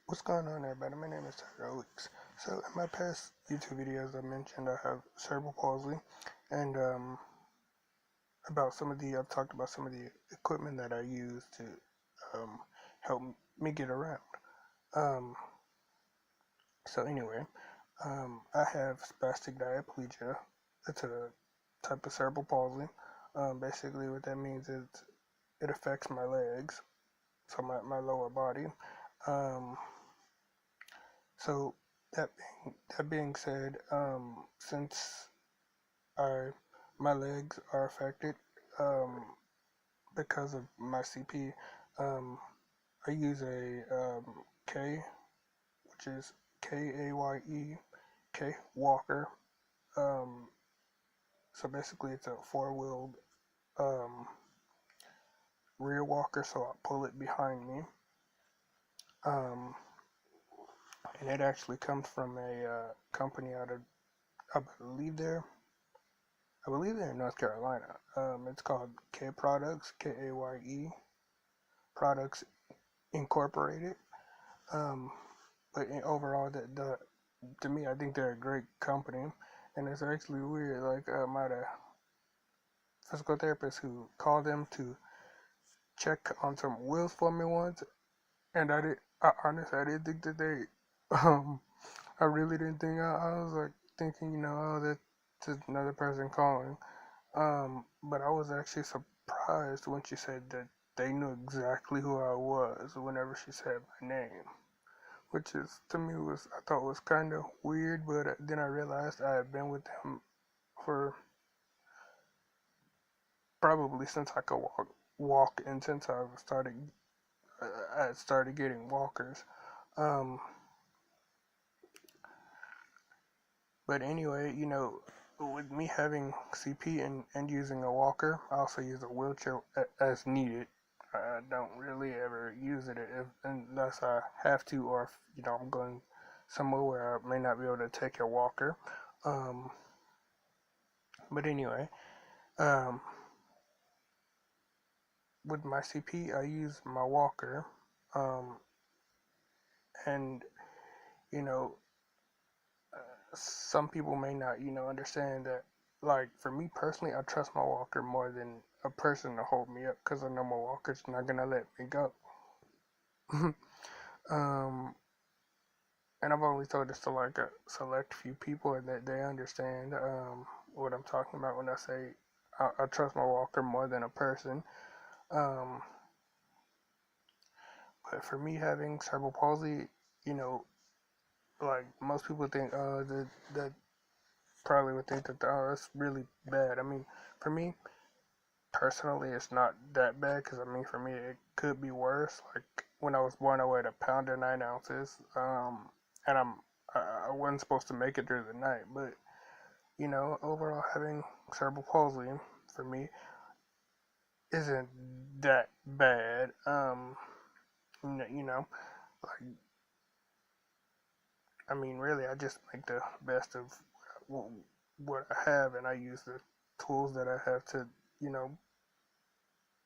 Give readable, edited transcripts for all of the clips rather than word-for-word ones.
What's going on, everybody? My name is Tyler Weeks. So, in my past YouTube videos, I mentioned I have cerebral palsy, and I've talked about some of the equipment that I use to um, help me get around. Um, so, I have spastic diaplegia. It's a type of cerebral palsy. Basically, what that means is it affects my legs, so my lower body. Um, So that being said, since I my legs are affected because of my CP, um, I use a K, which is K walker. Um, so basically, it's a four-wheeled um, rear walker, so I pull it behind me. Um, and it actually comes from a company out of I believe they're I believe they're in North Carolina. It's called K Products, KAYE Products Incorporated. Um, but overall, to me, I think they're a great company, and it's actually weird. Like I had a physical therapist who called them to check on some wheels for me once, and I honestly, I didn't think that they. Um, I really didn't think. I was like thinking, oh, that's just another person calling. But I was actually surprised when she said that they knew exactly who I was whenever she said my name, which is to me was I thought was kind of weird. But then I realized I had been with them for probably since I could walk, and since I had started getting walkers. Um, but anyway, with me having CP and using a walker, I also use a wheelchair as needed. I don't really ever use it unless I have to, or if, I'm going somewhere where I may not be able to take a walker. Um, but anyway, um, with my CP, I use my walker, um, and you know, some people may not, understand that. Like for me personally, I trust my walker more than a person to hold me up because I know my walker's not gonna let me go. um, and I've only told this to like a select few people, and that they understand what I'm talking about when I say I trust my walker more than a person. Um, but for me having cerebral palsy, you know, like most people think, that probably would think that, oh, that's really bad. I mean, for me personally, it's not that bad because I mean, for me, it could be worse. Like when I was born, I weighed a pound and 9 ounces, and I wasn't supposed to make it through the night. But overall, having cerebral palsy for me isn't that bad. Like I mean, really, I just make the best of what I have, and I use the tools that I have to, you know,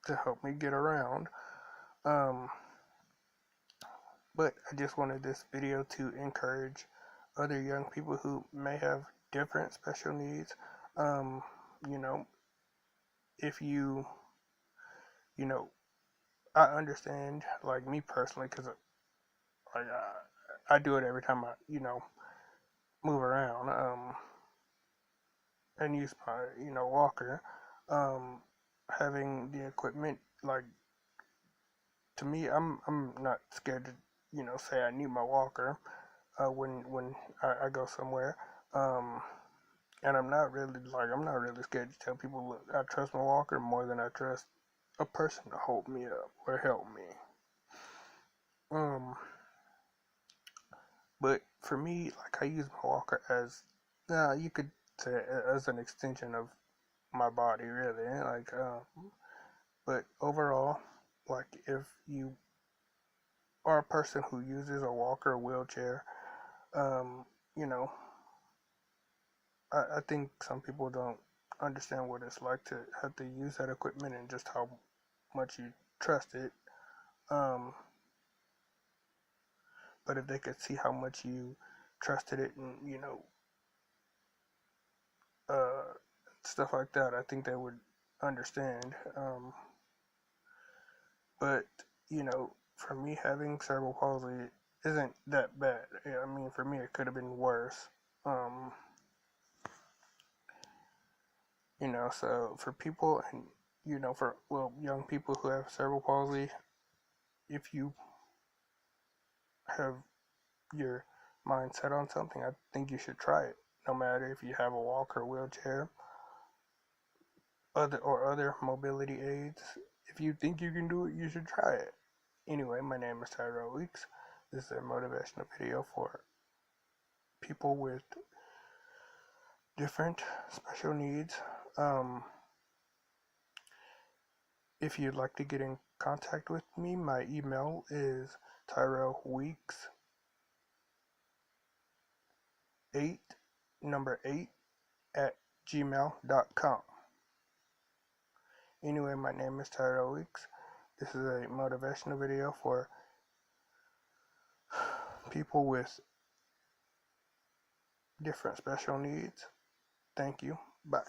to help me get around. Um, but I just wanted this video to encourage other young people who may have different special needs. Um, you know, if you know, I understand, like me personally, because like I do it every time I, move around, and use my, walker. Um, having the equipment, like to me, I'm not scared to, say I need my walker when I go somewhere. Um, and I'm not really scared to tell people, look, I trust my walker more than I trust a person to hold me up or help me. Um, but for me, like I use my walker as, you could say as an extension of my body, really. But overall, like if you are a person who uses a walker or wheelchair, um, you know, I think some people don't understand what it's like to have to use that equipment and just how much you trust it. Um, but if they could see how much you trusted it and, uh, stuff like that, I think they would understand. But, for me, having cerebral palsy isn't that bad. I mean, for me, it could have been worse. Um, so for people and, young people who have cerebral palsy, if you have your mind set on something, I think you should try it. No matter if you have a walker, wheelchair, other mobility aids. If you think you can do it, you should try it. Anyway, my name is Tyrell Weeks. This is a motivational video for people with different special needs. If you'd like to get in contact with me, my email is tyrellweeks8 number 8 at gmail.com. Anyway, my name is Tyrell Weeks. This is a motivational video for people with different special needs. Thank you. Bye.